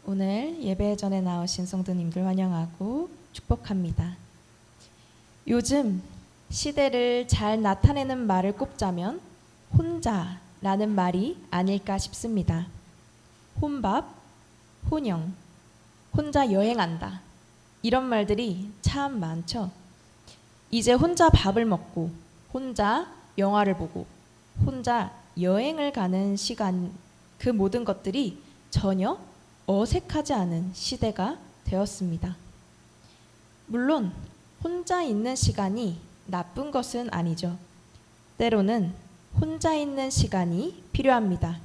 오늘 예배 전에 나오신 성도님들 환영하고 축복합니다. 요즘 시대를 잘 나타내는 말을 꼽자면 혼자라는 말이 아닐까 싶습니다. 혼밥, 혼영, 혼자 여행한다. 이런 말들이 참 많죠. 이제 혼자 밥을 먹고, 혼자 영화를 보고, 혼자 여행을 가는 시간, 그 모든 것들이 전혀 어색하지 않은 시대가 되었습니다. 물론 혼자 있는 시간이 나쁜 것은 아니죠. 때로는 혼자 있는 시간이 필요합니다.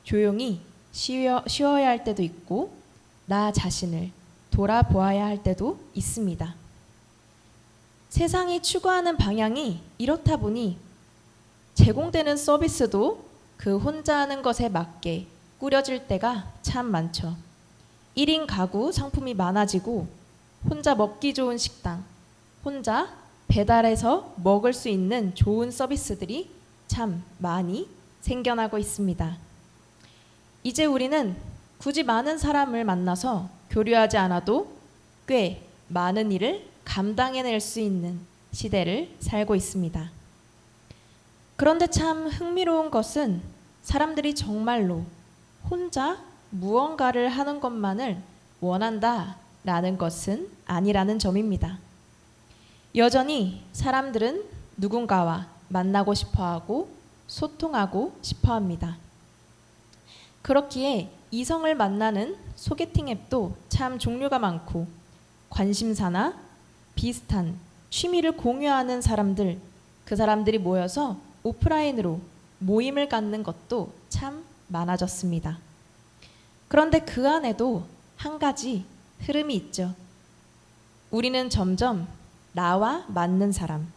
조용히 쉬어야 할 때도 있고 나 자신을 돌아보아야 할 때도 있습니다. 세상이 추구하는 방향이 이렇다 보니 제공되는 서비스도 그 혼자 하는 것에 맞게 꾸려질 때가 참 많죠. 1인 가구 상품이 많아지고 혼자 먹기 좋은 식당, 혼자 배달해서 먹을 수 있는 좋은 서비스들이 참 많이 생겨나고 있습니다. 이제 우리는 굳이 많은 사람을 만나서 교류하지 않아도 꽤 많은 일을 감당해낼 수 있는 시대를 살고 있습니다. 그런데 참 흥미로운 것은 사람들이 정말로 혼자 무언가를 하는 것만을 원한다라는 것은 아니라는 점입니다. 여전히 사람들은 누군가와 만나고 싶어하고 소통하고 싶어합니다. 그렇기에 이성을 만나는 소개팅 앱도 참 종류가 많고 관심사나 비슷한 취미를 공유하는 사람들, 그 사람들이 모여서 오프라인으로 모임을 갖는 것도 참 많아졌습니다. 그런데 그 안에도 한 가지 흐름이 있죠. 우리는 점점 나와 맞는 사람,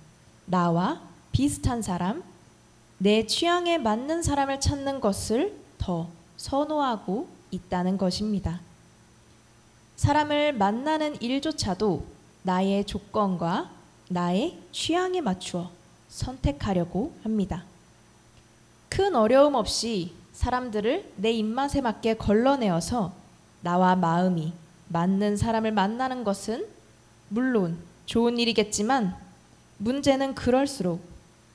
나와 비슷한 사람, 내 취향에 맞는 사람을 찾는 것을 더 선호하고 있다는 것입니다. 사람을 만나는 일조차도 나의 조건과 나의 취향에 맞추어 선택하려고 합니다. 큰 어려움 없이 사람들을 내 입맛에 맞게 걸러내어서 나와 마음이 맞는 사람을 만나는 것은 물론 좋은 일이겠지만 문제는 그럴수록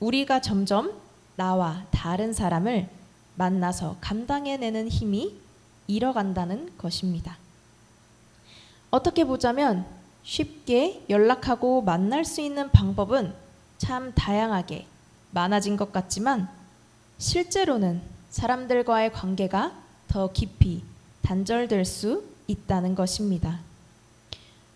우리가 점점 나와 다른 사람을 만나서 감당해내는 힘이 잃어간다는 것입니다. 어떻게 보자면 쉽게 연락하고 만날 수 있는 방법은 참 다양하게 많아진 것 같지만 실제로는 사람들과의 관계가 더 깊이 단절될 수 있다는 것입니다.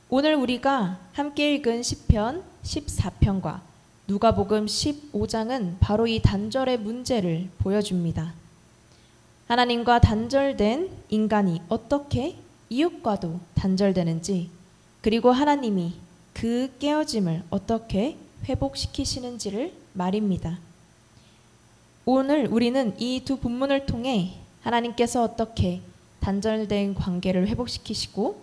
오늘 우리가 함께 읽은 시편 14편과 누가복음 15장은 바로 이 단절의 문제를 보여줍니다. 하나님과 단절된 인간이 어떻게 이웃과도 단절되는지, 그리고 하나님이 그 깨어짐을 어떻게 회복시키시는지를 말입니다. 오늘 우리는 이 두 본문을 통해 하나님께서 어떻게 단절된 관계를 회복시키시고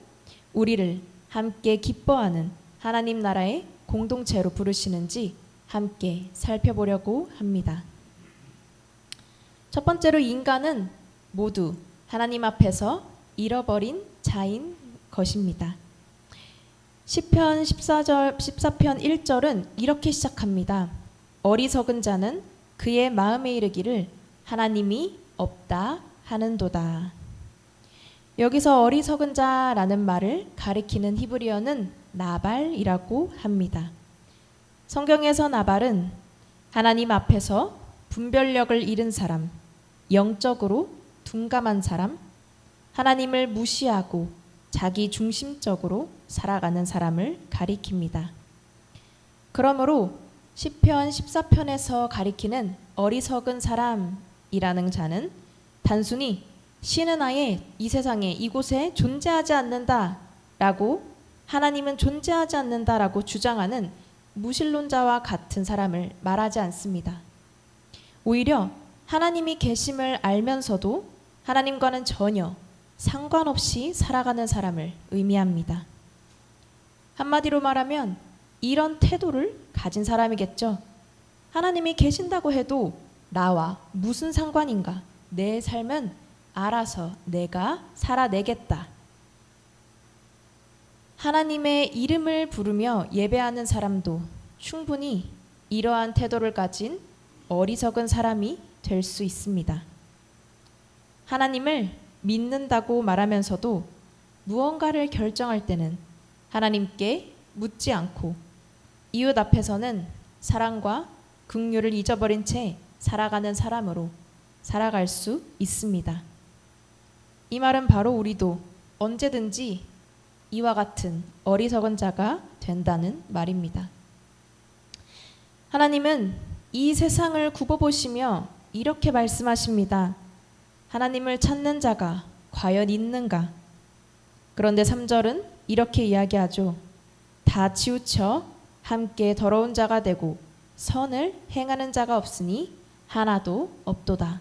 우리를 함께 기뻐하는 하나님 나라의 공동체로 부르시는지 함께 살펴보려고 합니다. 첫 번째로 인간은 모두 하나님 앞에서 잃어버린 자인 것입니다. 시편 14편 1절은 이렇게 시작합니다. 어리석은 자는 그의 마음에 이르기를 하나님이 없다 하는도다. 여기서 어리석은 자라는 말을 가리키는 히브리어는 나발이라고 합니다. 성경에서 나발은 하나님 앞에서 분별력을 잃은 사람, 영적으로 둔감한 사람, 하나님을 무시하고 자기 중심적으로 살아가는 사람을 가리킵니다. 그러므로 시편 14편에서 가리키는 어리석은 사람이라는 자는 단순히 신은 아예 이 세상에 이곳에 존재하지 않는다라고, 하나님은 존재하지 않는다라고 주장하는 무신론자와 같은 사람을 말하지 않습니다. 오히려 하나님이 계심을 알면서도 하나님과는 전혀 상관없이 살아가는 사람을 의미합니다. 한마디로 말하면 이런 태도를 가진 사람이겠죠. 하나님이 계신다고 해도 나와 무슨 상관인가? 내 삶은 알아서 내가 살아내겠다. 하나님의 이름을 부르며 예배하는 사람도 충분히 이러한 태도를 가진 어리석은 사람이 될 수 있습니다. 하나님을 믿는다고 말하면서도 무언가를 결정할 때는 하나님께 묻지 않고 이웃 앞에서는 사랑과 긍휼을 잊어버린 채 살아가는 사람으로 살아갈 수 있습니다. 이 말은 바로 우리도 언제든지 이와 같은 어리석은 자가 된다는 말입니다. 하나님은 이 세상을 굽어보시며 이렇게 말씀하십니다. 하나님을 찾는 자가 과연 있는가? 그런데 3절은 이렇게 이야기하죠. 다 치우쳐 함께 더러운 자가 되고 선을 행하는 자가 없으니 하나도 없도다.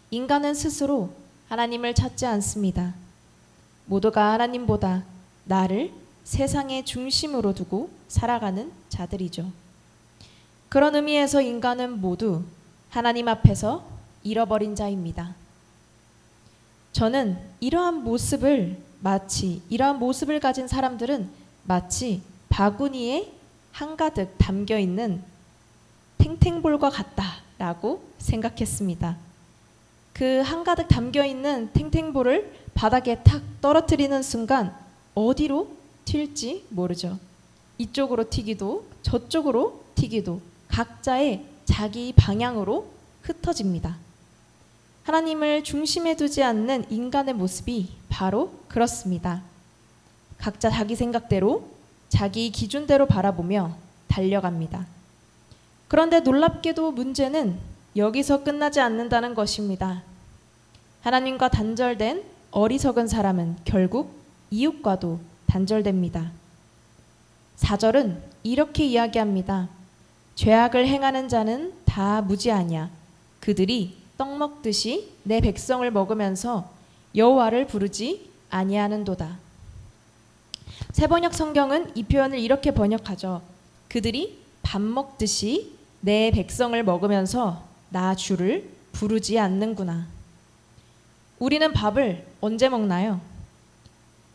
인간은 스스로 하나님을 찾지 않습니다. 모두가 하나님보다 나를 세상의 중심으로 두고 살아가는 자들이죠. 그런 의미에서 인간은 모두 하나님 앞에서 잃어버린 자입니다. 저는 이러한 모습을 가진 사람들은 마치 바구니에 한가득 담겨있는 탱탱볼과 같다라고 생각했습니다. 그 한가득 담겨있는 탱탱볼을 바닥에 탁 떨어뜨리는 순간 어디로 튈지 모르죠. 이쪽으로 튀기도 저쪽으로 튀기도 각자의 자기 방향으로 흩어집니다. 하나님을 중심에 두지 않는 인간의 모습이 바로 그렇습니다. 각자 자기 생각대로 자기 기준대로 바라보며 달려갑니다. 그런데 놀랍게도 문제는 여기서 끝나지 않는다는 것입니다. 하나님과 단절된 어리석은 사람은 결국 이웃과도 단절됩니다. 4절은 이렇게 이야기합니다. 죄악을 행하는 자는 다 무지하냐. 그들이 떡 먹듯이 내 백성을 먹으면서 여호와를 부르지 아니하는도다. 새번역 성경은 이 표현을 이렇게 번역하죠. 그들이 밥 먹듯이 내 백성을 먹으면서 나 주를 부르지 않는구나. 우리는 밥을 언제 먹나요?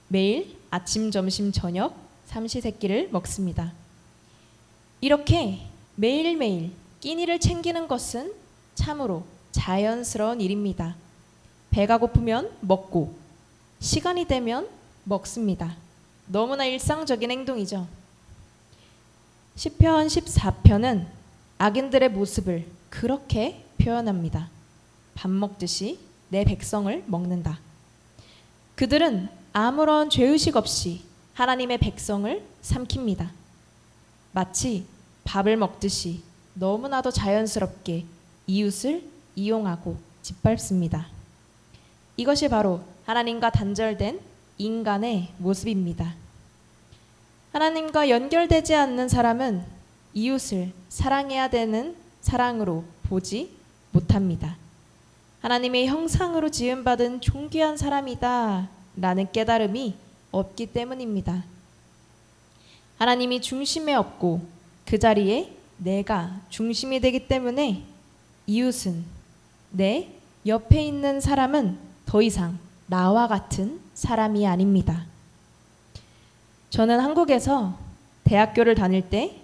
매일 아침, 점심, 저녁 삼시세끼를 먹습니다. 이렇게 매일매일 끼니를 챙기는 것은 참으로 자연스러운 일입니다. 배가 고프면 먹고 시간이 되면 먹습니다. 너무나 일상적인 행동이죠. 시편 14편은 악인들의 모습을 그렇게 표현합니다. 밥 먹듯이 내 백성을 먹는다. 그들은 아무런 죄의식 없이 하나님의 백성을 삼킵니다. 마치 밥을 먹듯이 너무나도 자연스럽게 이웃을 이용하고 짓밟습니다. 이것이 바로 하나님과 단절된 인간의 모습입니다. 하나님과 연결되지 않는 사람은 이웃을 사랑해야 되는 사랑으로 보지 못합니다. 하나님의 형상으로 지음받은 존귀한 사람이다 라는 깨달음이 없기 때문입니다. 하나님이 중심에 없고 그 자리에 내가 중심이 되기 때문에 이웃은, 내 옆에 있는 사람은 더 이상 나와 같은 사람이 아닙니다. 저는 한국에서 대학교를 다닐 때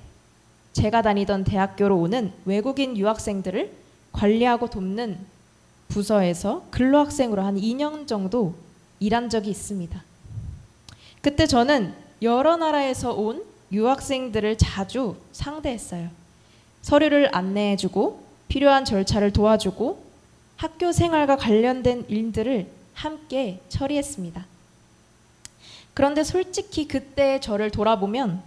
제가 다니던 대학교로 오는 외국인 유학생들을 관리하고 돕는 부서에서 근로학생으로 한 2년 정도 일한 적이 있습니다. 그때 저는 여러 나라에서 온 유학생들을 자주 상대했어요. 서류를 안내해주고 필요한 절차를 도와주고 학교 생활과 관련된 일들을 함께 처리했습니다. 그런데 솔직히 그때 저를 돌아보면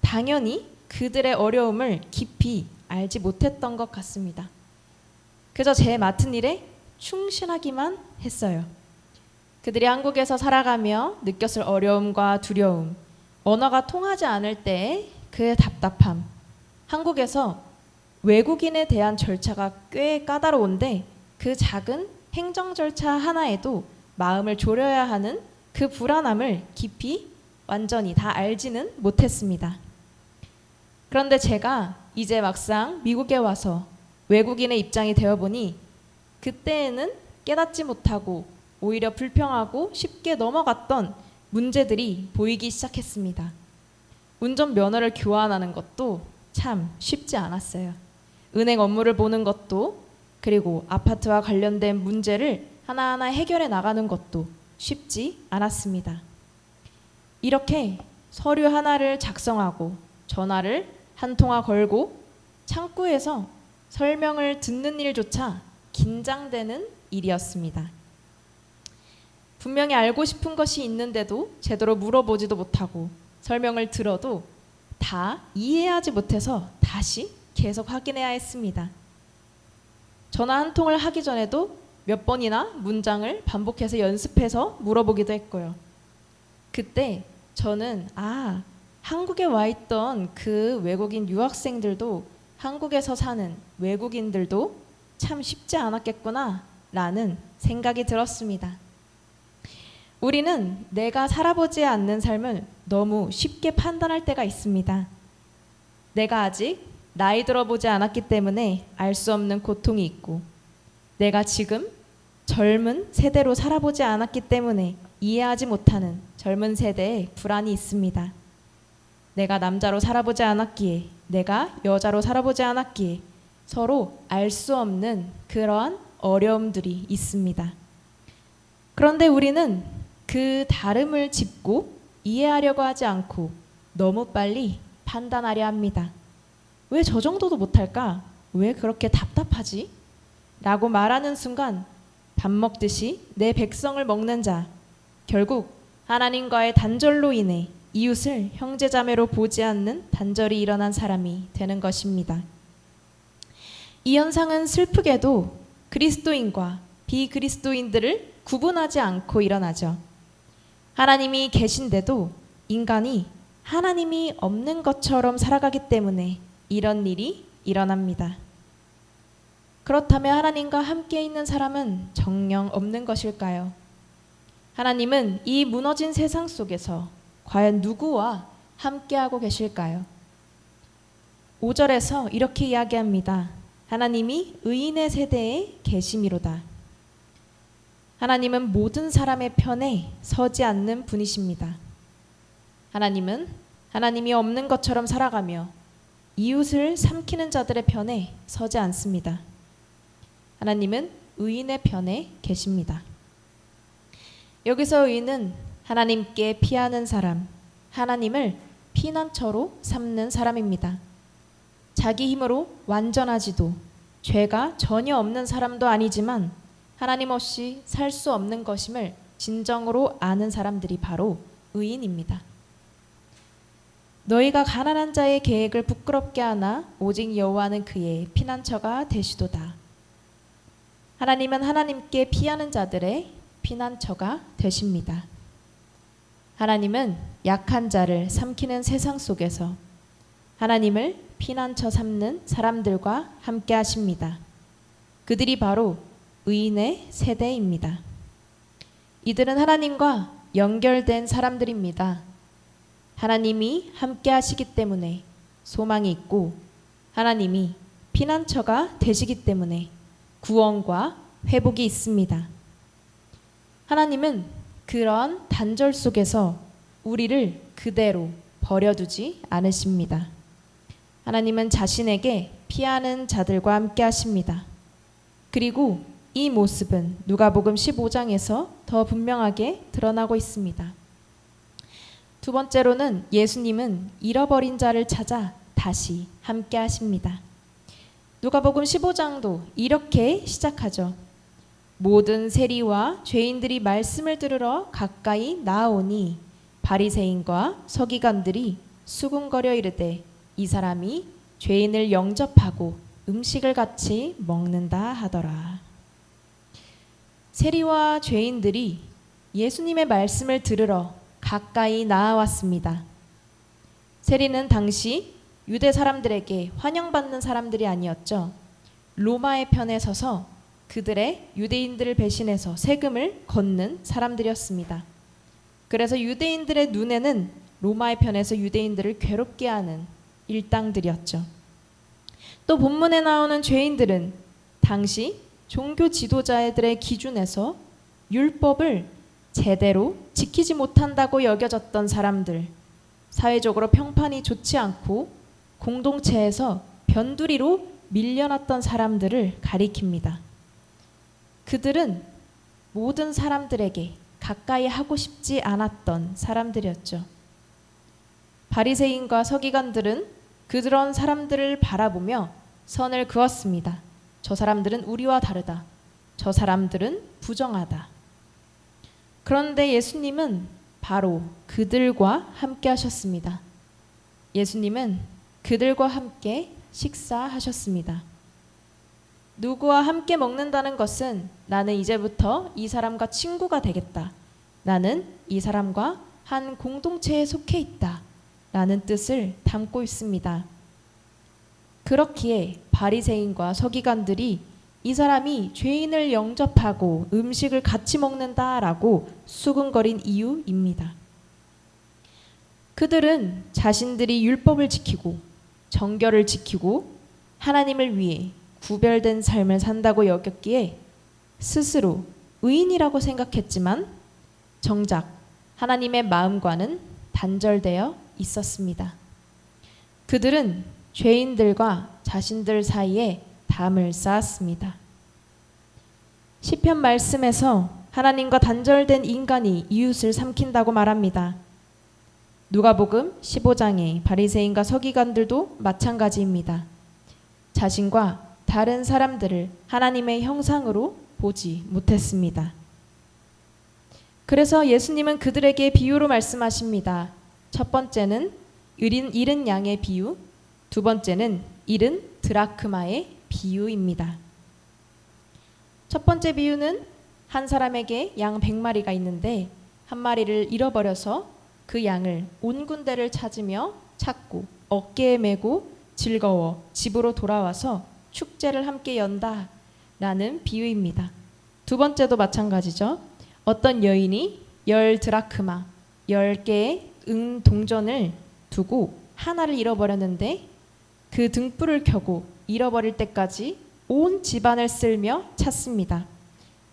당연히 그들의 어려움을 깊이 알지 못했던 것 같습니다. 그저 제 맡은 일에 충실하기만 했어요. 그들이 한국에서 살아가며 느꼈을 어려움과 두려움, 언어가 통하지 않을 때의 그 답답함, 한국에서 외국인에 대한 절차가 꽤 까다로운데 그 작은 행정 절차 하나에도 마음을 졸여야 하는 그 불안함을 깊이 완전히 다 알지는 못했습니다. 그런데 제가 이제 막상 미국에 와서 외국인의 입장이 되어보니 그때에는 깨닫지 못하고 오히려 불평하고 쉽게 넘어갔던 문제들이 보이기 시작했습니다. 운전면허를 교환하는 것도 참 쉽지 않았어요. 은행 업무를 보는 것도, 그리고 아파트와 관련된 문제를 하나하나 해결해 나가는 것도 쉽지 않았습니다. 이렇게 서류 하나를 작성하고 전화를 한 통화 걸고 창구에서 설명을 듣는 일조차 긴장되는 일이었습니다. 분명히 알고 싶은 것이 있는데도 제대로 물어보지도 못하고 설명을 들어도 다 이해하지 못해서 다시 계속 확인해야 했습니다. 전화 한 통을 하기 전에도 몇 번이나 문장을 반복해서 연습해서 물어보기도 했고요. 그때 저는 한국에 와 있던 그 외국인 유학생들도 한국에서 사는 외국인들도 참 쉽지 않았겠구나 라는 생각이 들었습니다. 우리는 내가 살아보지 않는 삶을 너무 쉽게 판단할 때가 있습니다. 내가 아직 나이 들어보지 않았기 때문에 알 수 없는 고통이 있고, 내가 지금 젊은 세대로 살아보지 않았기 때문에 이해하지 못하는 젊은 세대의 불안이 있습니다. 내가 남자로 살아보지 않았기에, 내가 여자로 살아보지 않았기에 서로 알 수 없는 그러한 어려움들이 있습니다. 그런데 우리는 그 다름을 짚고 이해하려고 하지 않고 너무 빨리 판단하려 합니다. 왜 저 정도도 못할까? 왜 그렇게 답답하지? 라고 말하는 순간 밥 먹듯이 내 백성을 먹는 자, 결국 하나님과의 단절로 인해 이웃을 형제자매로 보지 않는 단절이 일어난 사람이 되는 것입니다. 이 현상은 슬프게도 그리스도인과 비그리스도인들을 구분하지 않고 일어나죠. 하나님이 계신데도 인간이 하나님이 없는 것처럼 살아가기 때문에 이런 일이 일어납니다. 그렇다면 하나님과 함께 있는 사람은 정녕 없는 것일까요? 하나님은 이 무너진 세상 속에서 과연 누구와 함께하고 계실까요? 5절에서 이렇게 이야기합니다. 하나님이 의인의 세대에 계심이로다. 하나님은 모든 사람의 편에 서지 않는 분이십니다. 하나님은 하나님이 없는 것처럼 살아가며 이웃을 삼키는 자들의 편에 서지 않습니다. 하나님은 의인의 편에 계십니다. 여기서 의인은 하나님께 피하는 사람, 하나님을 피난처로 삼는 사람입니다. 자기 힘으로 완전하지도 죄가 전혀 없는 사람도 아니지만 하나님 없이 살 수 없는 것임을 진정으로 아는 사람들이 바로 의인입니다. 너희가 가난한 자의 계획을 부끄럽게 하나 오직 여호와는 그의 피난처가 되시도다. 하나님은 하나님께 피하는 자들의 피난처가 되십니다. 하나님은 약한 자를 삼키는 세상 속에서 하나님을 피난처 삼는 사람들과 함께 하십니다. 그들이 바로 의인의 세대입니다. 이들은 하나님과 연결된 사람들입니다. 하나님이 함께 하시기 때문에 소망이 있고, 하나님이 피난처가 되시기 때문에 구원과 회복이 있습니다. 하나님은 그런 단절 속에서 우리를 그대로 버려두지 않으십니다. 하나님은 자신에게 피하는 자들과 함께 하십니다. 그리고 이 모습은 누가복음 15장에서 더 분명하게 드러나고 있습니다. 두 번째로는 예수님은 잃어버린 자를 찾아 다시 함께 하십니다. 누가복음 15장도 이렇게 시작하죠. 모든 세리와 죄인들이 말씀을 들으러 가까이 나아오니 바리새인과 서기관들이 수군거려 이르되 이 사람이 죄인을 영접하고 음식을 같이 먹는다 하더라. 세리와 죄인들이 예수님의 말씀을 들으러 가까이 나아왔습니다. 세리는 당시 유대 사람들에게 환영받는 사람들이 아니었죠. 로마의 편에 서서 그들의 유대인들을 배신해서 세금을 걷는 사람들이었습니다. 그래서 유대인들의 눈에는 로마의 편에서 유대인들을 괴롭게 하는 일당들이었죠. 또 본문에 나오는 죄인들은 당시 종교 지도자들의 기준에서 율법을 제대로 지키지 못한다고 여겨졌던 사람들, 사회적으로 평판이 좋지 않고 공동체에서 변두리로 밀려났던 사람들을 가리킵니다. 그들은 모든 사람들에게 가까이 하고 싶지 않았던 사람들이었죠. 바리새인과 서기관들은 그런 사람들을 바라보며 선을 그었습니다. 저 사람들은 우리와 다르다. 저 사람들은 부정하다. 그런데 예수님은 바로 그들과 함께 하셨습니다. 예수님은 그들과 함께 식사하셨습니다. 누구와 함께 먹는다는 것은 나는 이제부터 이 사람과 친구가 되겠다. 나는 이 사람과 한 공동체에 속해 있다. 라는 뜻을 담고 있습니다. 그렇기에 바리새인과 서기관들이 이 사람이 죄인을 영접하고 음식을 같이 먹는다라고 수군거린 이유입니다. 그들은 자신들이 율법을 지키고 정결을 지키고 하나님을 위해 구별된 삶을 산다고 여겼기에 스스로 의인이라고 생각했지만 정작 하나님의 마음과는 단절되어 있었습니다. 그들은 죄인들과 자신들 사이에 담을 쌓았습니다. 시편 말씀에서 하나님과 단절된 인간이 이웃을 삼킨다고 말합니다. 누가복음 15장의 바리새인과 서기관들도 마찬가지입니다. 자신과 다른 사람들을 하나님의 형상으로 보지 못했습니다. 그래서 예수님은 그들에게 비유로 말씀하십니다. 첫 번째는 잃은 양의 비유, 두 번째는 잃은 드라크마의 비유입니다. 첫 번째 비유는 한 사람에게 양 100마리가 있는데 한 마리를 잃어버려서 그 양을 온 군데를 찾고 어깨에 메고 즐거워 집으로 돌아와서 축제를 함께 연다라는 비유입니다. 두 번째도 마찬가지죠. 어떤 여인이 10드라크마, 10개의 동전을 두고 하나를 잃어버렸는데 그 등불을 켜고 잃어버릴 때까지 온 집안을 쓸며 찾습니다.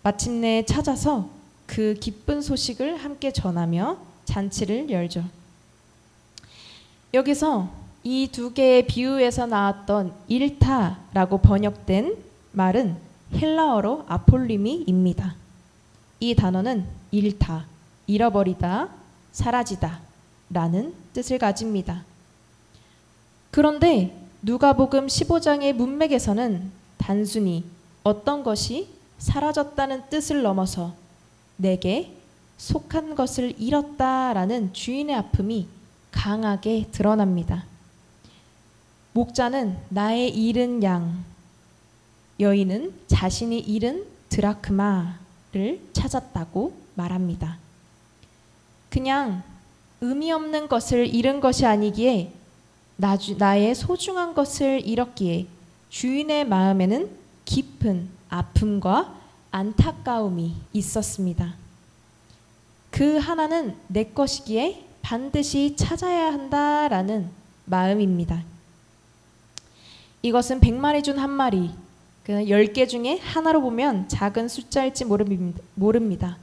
마침내 찾아서 그 기쁜 소식을 함께 전하며 잔치를 열죠. 여기서 이 두 개의 비유에서 나왔던 잃다라고 번역된 말은 헬라어로 아폴리미입니다. 이 단어는 잃다, 잃어버리다, 사라지다 라는 뜻을 가집니다. 그런데 누가복음 15장의 문맥에서는 단순히 어떤 것이 사라졌다는 뜻을 넘어서 내게 속한 것을 잃었다라는 주인의 아픔이 강하게 드러납니다. 목자는 나의 잃은 양, 여인은 자신이 잃은 드라크마를 찾았다고 말합니다. 그냥 의미 없는 것을 잃은 것이 아니기에 나의 소중한 것을 잃었기에 주인의 마음에는 깊은 아픔과 안타까움이 있었습니다. 그 하나는 내 것이기에 반드시 찾아야 한다라는 마음입니다. 이것은 100마리 중 한 마리, 10개 중에 하나로 보면 작은 숫자일지 모릅니다.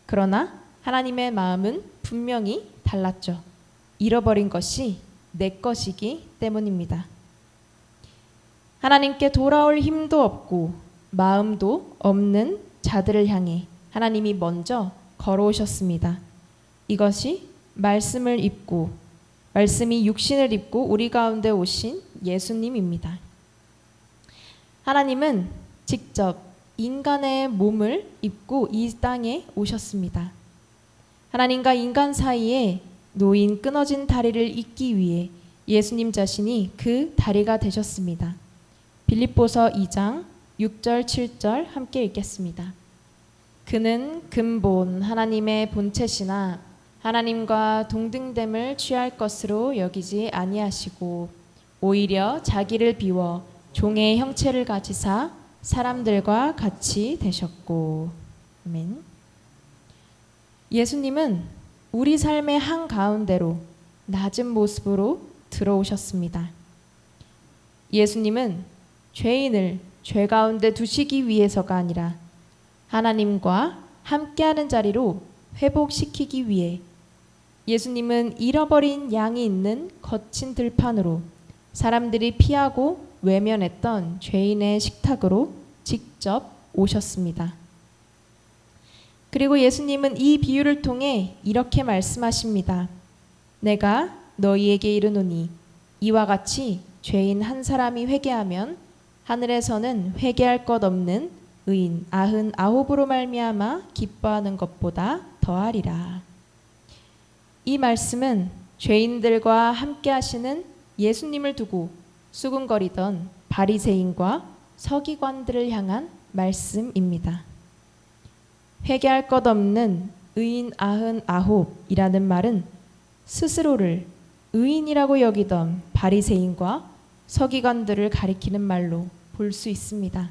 그러나 하나님의 마음은 분명히 달랐죠. 잃어버린 것이 내 것이기 때문입니다. 하나님께 돌아올 힘도 없고 마음도 없는 자들을 향해 하나님이 먼저 걸어오셨습니다. 이것이 말씀이 육신을 입고 우리 가운데 오신 예수님입니다. 하나님은 직접 인간의 몸을 입고 이 땅에 오셨습니다. 하나님과 인간 사이에 놓인 끊어진 다리를 잇기 위해 예수님 자신이 그 다리가 되셨습니다. 빌립보서 2장 6절 7절 함께 읽겠습니다. 그는 근본 하나님의 본체시나 하나님과 동등됨을 취할 것으로 여기지 아니하시고 오히려 자기를 비워 종의 형체를 가지사 사람들과 같이 되셨고. 아멘. 예수님은 우리 삶의 한가운데로 낮은 모습으로 들어오셨습니다. 예수님은 죄인을 죄 가운데 두시기 위해서가 아니라 하나님과 함께하는 자리로 회복시키기 위해 예수님은 잃어버린 양이 있는 거친 들판으로 사람들이 피하고 외면했던 죄인의 식탁으로 직접 오셨습니다. 그리고 예수님은 이 비유를 통해 이렇게 말씀하십니다. 내가 너희에게 이르노니 이와 같이 죄인 한 사람이 회개하면 하늘에서는 회개할 것 없는 의인 99으로 말미암아 기뻐하는 것보다 더하리라. 이 말씀은 죄인들과 함께 하시는 예수님을 두고 수군거리던 바리새인과 서기관들을 향한 말씀입니다. 회개할 것 없는 의인 99이라는 말은 스스로를 의인이라고 여기던 바리새인과 서기관들을 가리키는 말로 볼 수 있습니다.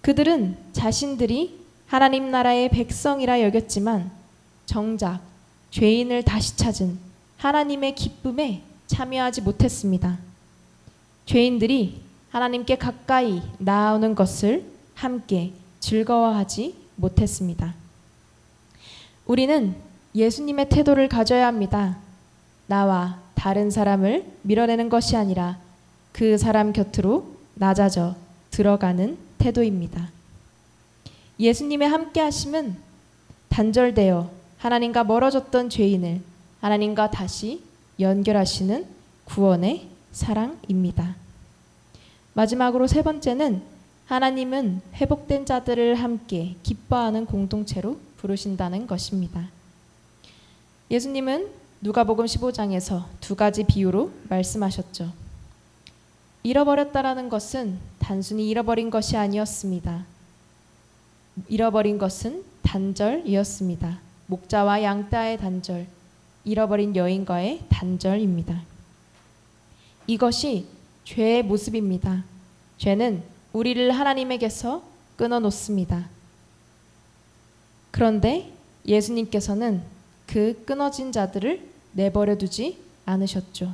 그들은 자신들이 하나님 나라의 백성이라 여겼지만 정작 죄인을 다시 찾은 하나님의 기쁨에 참여하지 못했습니다. 죄인들이 하나님께 가까이 나아오는 것을 함께 즐거워하지 못했습니다. 우리는 예수님의 태도를 가져야 합니다. 나와 다른 사람을 밀어내는 것이 아니라 그 사람 곁으로 낮아져 들어가는 태도입니다. 예수님의 함께 하심은 단절되어 하나님과 멀어졌던 죄인을 하나님과 다시 연결하시는 구원의 사랑입니다. 마지막으로 세 번째는 하나님은 회복된 자들을 함께 기뻐하는 공동체로 부르신다는 것입니다. 예수님은 누가복음 15장에서 두 가지 비유로 말씀하셨죠. 잃어버렸다라는 것은 단순히 잃어버린 것이 아니었습니다. 잃어버린 것은 단절이었습니다. 목자와 양떼의 단절, 잃어버린 여인과의 단절입니다. 이것이 죄의 모습입니다. 죄는 우리를 하나님에게서 끊어놓습니다. 그런데 예수님께서는 그 끊어진 자들을 내버려 두지 않으셨죠.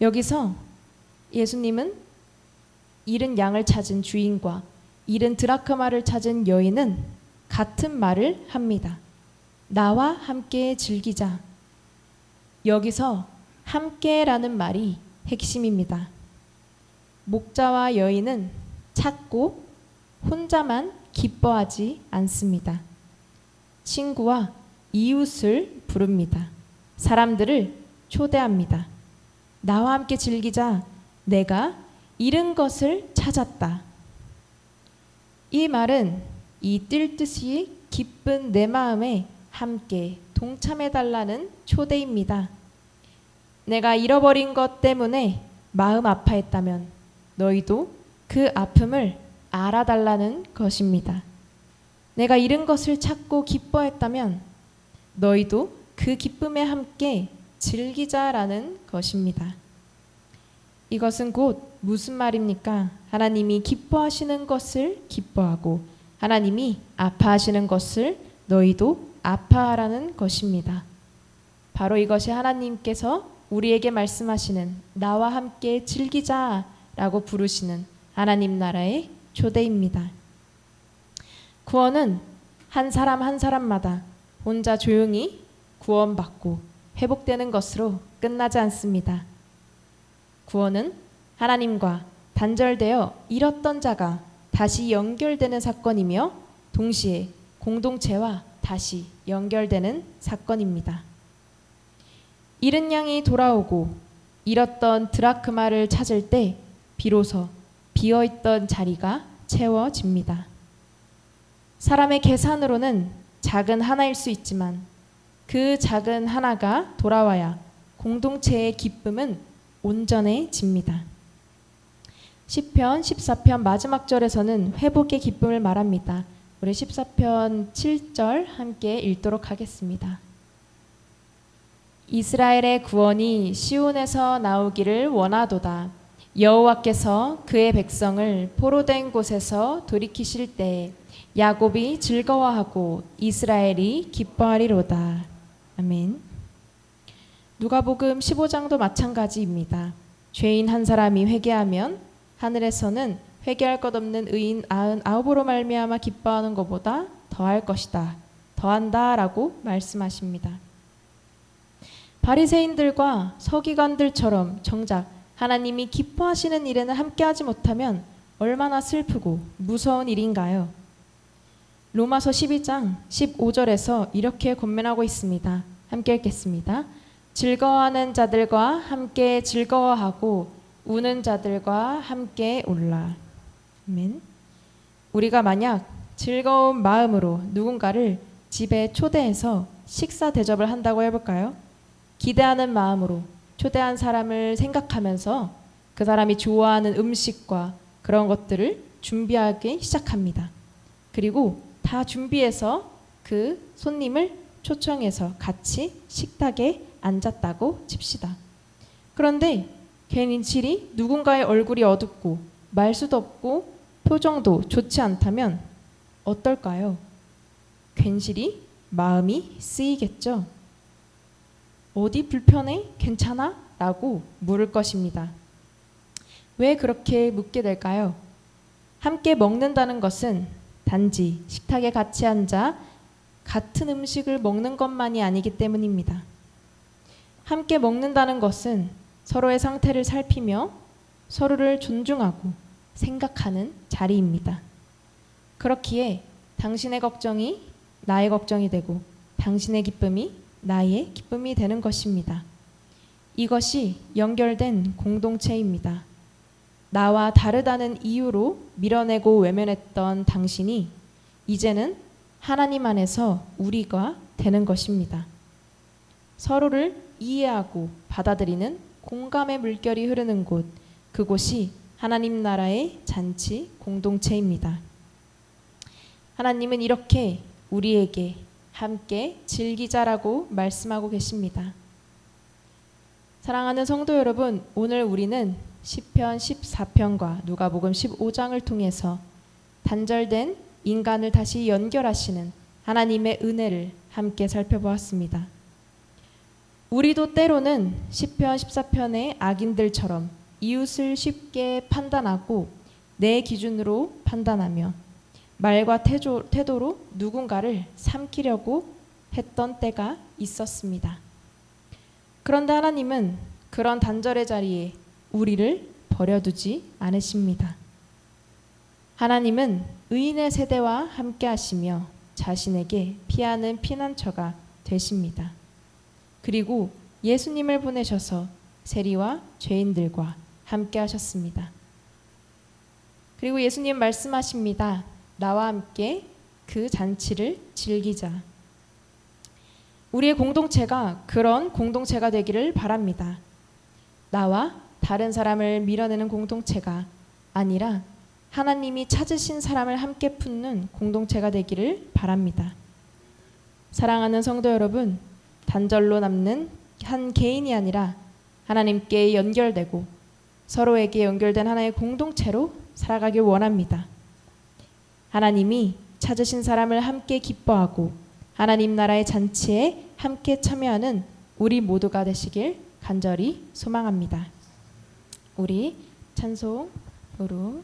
여기서 예수님은 잃은 양을 찾은 주인과 잃은 드라크마를 찾은 여인은 같은 말을 합니다. 나와 함께 즐기자. 여기서 함께라는 말이 핵심입니다. 목자와 여인은 찾고 혼자만 기뻐하지 않습니다. 친구와 이웃을 부릅니다. 사람들을 초대합니다. 나와 함께 즐기자. 내가 잃은 것을 찾았다. 이 말은 이 뛸 듯이 기쁜 내 마음에 함께 동참해달라는 초대입니다. 내가 잃어버린 것 때문에 마음 아파했다면 너희도 그 아픔을 알아달라는 것입니다. 내가 잃은 것을 찾고 기뻐했다면 너희도 그 기쁨에 함께 즐기자라는 것입니다. 이것은 곧 무슨 말입니까? 하나님이 기뻐하시는 것을 기뻐하고 하나님이 아파하시는 것을 너희도 아파하라는 것입니다. 바로 이것이 하나님께서 우리에게 말씀하시는 나와 함께 즐기자라고 부르시는 하나님 나라의 초대입니다. 구원은 한 사람 한 사람마다 혼자 조용히 구원받고 회복되는 것으로 끝나지 않습니다. 구원은 하나님과 단절되어 잃었던 자가 다시 연결되는 사건이며 동시에 공동체와 다시 연결되는 사건입니다. 잃은 양이 돌아오고 잃었던 드라크마를 찾을 때 비로소 비어있던 자리가 채워집니다. 사람의 계산으로는 작은 하나일 수 있지만 그 작은 하나가 돌아와야 공동체의 기쁨은 온전해집니다. 시편 14편 마지막 절에서는 회복의 기쁨을 말합니다. 우리 14편 7절 함께 읽도록 하겠습니다. 이스라엘의 구원이 시온에서 나오기를 원하도다. 여호와께서 그의 백성을 포로된 곳에서 돌이키실 때에 야곱이 즐거워하고 이스라엘이 기뻐하리로다. 아멘. 누가복음 15장도 마찬가지입니다. 죄인 한 사람이 회개하면 하늘에서는 회개할 것 없는 의인 99으로 말미암아 기뻐하는 것보다 더할 것이다. 더한다라고 말씀하십니다. 바리새인들과 서기관들처럼 정작 하나님이 기뻐하시는 일에는 함께하지 못하면 얼마나 슬프고 무서운 일인가요? 로마서 12장 15절에서 이렇게 권면하고 있습니다. 함께 읽겠습니다. 즐거워하는 자들과 함께 즐거워하고 우는 자들과 함께 울라. 아멘. 우리가 만약 즐거운 마음으로 누군가를 집에 초대해서 식사 대접을 한다고 해볼까요? 기대하는 마음으로 초대한 사람을 생각하면서 그 사람이 좋아하는 음식과 그런 것들을 준비하기 시작합니다. 그리고 다 준비해서 그 손님을 초청해서 같이 식탁에 앉았다고 칩시다. 그런데 괜시리 누군가의 얼굴이 어둡고 말수도 없고 표정도 좋지 않다면 어떨까요? 괜시리 마음이 쓰이겠죠. 어디 불편해? 괜찮아? 라고 물을 것입니다. 왜 그렇게 묻게 될까요? 함께 먹는다는 것은 단지 식탁에 같이 앉아 같은 음식을 먹는 것만이 아니기 때문입니다. 함께 먹는다는 것은 서로의 상태를 살피며 서로를 존중하고 생각하는 자리입니다. 그렇기에 당신의 걱정이 나의 걱정이 되고 당신의 기쁨이 나의 기쁨이 되는 것입니다. 이것이 연결된 공동체입니다. 나와 다르다는 이유로 밀어내고 외면했던 당신이 이제는 하나님 안에서 우리가 되는 것입니다. 서로를 이해하고 받아들이는 공감의 물결이 흐르는 곳, 그곳이 하나님 나라의 잔치 공동체입니다. 하나님은 이렇게 우리에게 함께 즐기자라고 말씀하고 계십니다. 사랑하는 성도 여러분, 오늘 우리는 시편 14편과 누가복음 15장을 통해서 단절된 인간을 다시 연결하시는 하나님의 은혜를 함께 살펴보았습니다. 우리도 때로는 시편 14편의 악인들처럼 이웃을 쉽게 판단하고 내 기준으로 판단하며 말과 태도로 누군가를 삼키려고 했던 때가 있었습니다. 그런데 하나님은 그런 단절의 자리에 우리를 버려두지 않으십니다. 하나님은 의인의 세대와 함께 하시며 자신에게 피하는 피난처가 되십니다. 그리고 예수님을 보내셔서 세리와 죄인들과 함께 하셨습니다. 그리고 예수님 말씀하십니다. 나와 함께 그 잔치를 즐기자. 우리의 공동체가 그런 공동체가 되기를 바랍니다. 나와 다른 사람을 밀어내는 공동체가 아니라 하나님이 찾으신 사람을 함께 품는 공동체가 되기를 바랍니다. 사랑하는 성도 여러분, 단절로 남는 한 개인이 아니라 하나님께 연결되고 서로에게 연결된 하나의 공동체로 살아가길 원합니다. 하나님이 찾으신 사람을 함께 기뻐하고 하나님 나라의 잔치에 함께 참여하는 우리 모두가 되시길 간절히 소망합니다. 우리 찬송으로